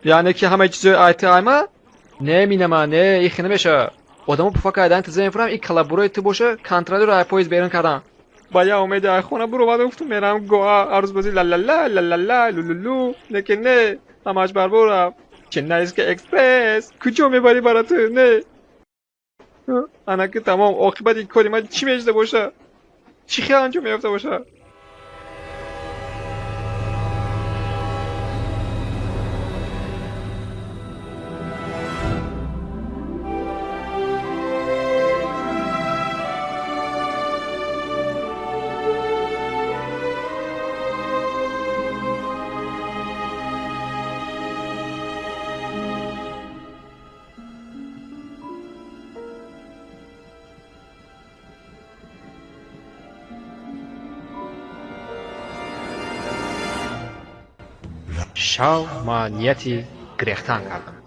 یعنی که همه چیز айтаймы? Не, минама, не, их немеша. Одаму пуфа кайдан тизем фурам и коллаборуй ты боша контролер ай поезд берен кардан. Бая умеди ай хона буру вада уфту мерам гоа арз бази ла ла ла ла ла ла лулулу. Lekin ne, همش بر برم. چنایسک اکسپرس. کجا میبری برات نه؟ انا که تمام عاقبت این کاری من چی میشده باشه؟ چی خیلی انجام میافته باشه؟ شاو ما نیتی گریختن کردم.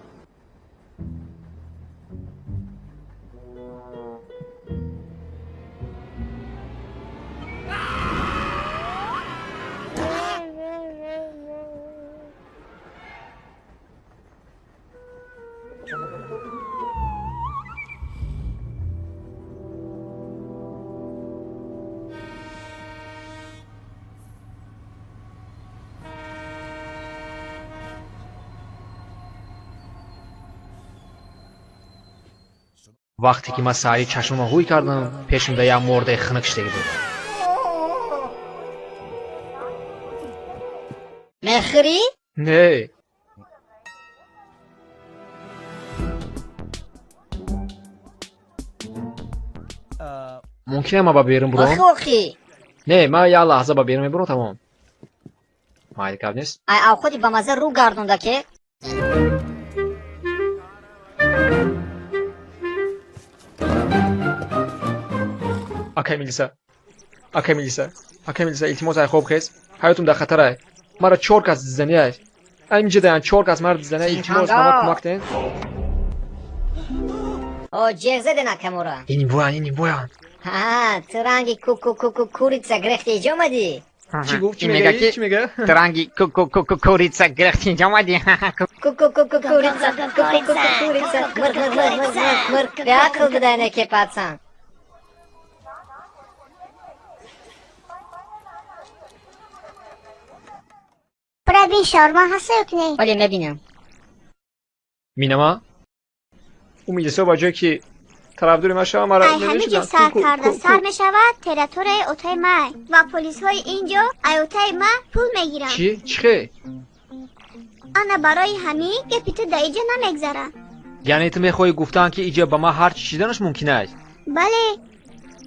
وقتی که من سعی چشمم روی کردم پیشونده یه مرده خنک شده بود. مخری؟ نه. ممکنه ما با بیرون برم؟ آخی نه من یه لحظه با بیرون برم تمام. مایل کار نیست؟ او خودی با مزه رو گردونده که آکای میلیسا التماس ای خوب خیز حیاتم در خطره مرا 4 کس زنی است اینجا دارن 4 کس مرد زنی التماس ما کمک دین او جهزه ده نکمورا این بویان ها ترانگی کوریتسا گرفتی اینجا اومدی چی گفت چی میگه ترانگی کوریتسا گرفتی اینجا اومدی کوریتسا مر به عقل بدنه که پاتسان برای شارما هسته کنی ولی نبینم مینما اون میلیسا با جایی که طرفدار ما شما مرا ای همه جه سر کرده سر می شود تریتور اوتای ما و پلیس های اینجا ای اوتای ما پول میگیرن چی؟ انا برای همین گپیت در اینجا نمیگذارن یعنی تو میخوای گفتن که اینجا با ما هر چی چیدنش ممکنه است بله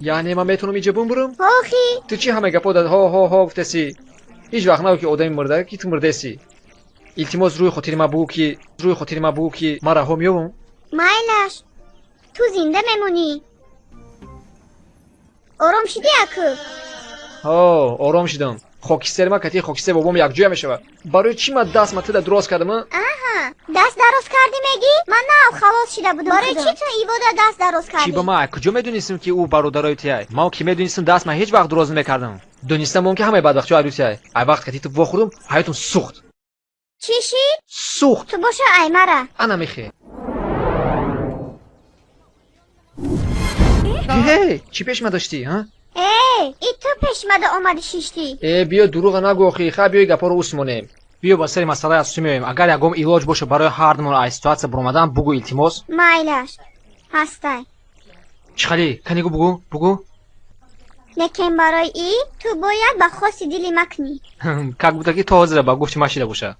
یعنی من میتونم اینجا برم هوخی تو چی همه گپا داد ها گفتسی هیچ وقت نگو که آدم مرده که تو مرده سی التماس روی خاطر ما بگو که ما رها میوم مایلش تو زنده میمونی آرام شدی اکو آرام شدم خاکستر ما کتی خاکستر بابام یک جوی میشه برای چی من دست ما تدا دراز کردم آها دست دراز کردی میگی من نه خلاص شده بودم برای چی تو ایوادا دست دراز کردی چی با ما کجا میدونستم که او برادرای تیه ما کی میدونستم دست ما هیچ وقت دراز نمیکردم دونستم اون که همه بدبختی عروسی ای وقت کتی تو بخورم حیاتون سوخت چیشی سوخت تو باشه ای مرا انا میخه هی چی پیش ما داشتی ها ای تو پیشمده اومدی شیشتی بیا دروغ نگو اخی خب بیا گپا رو اسمونیم بیا با سری مسئله از چی میایم اگر یکم علاج باشه برای هر دمون ای سیتواسیون برآمدن بگو التماس مایلش هستای چخالی کنیگو بگو لیکن برای ای تو باید با خاصی دلی مکنی که گفت که تازه با گفت ماشیده باشه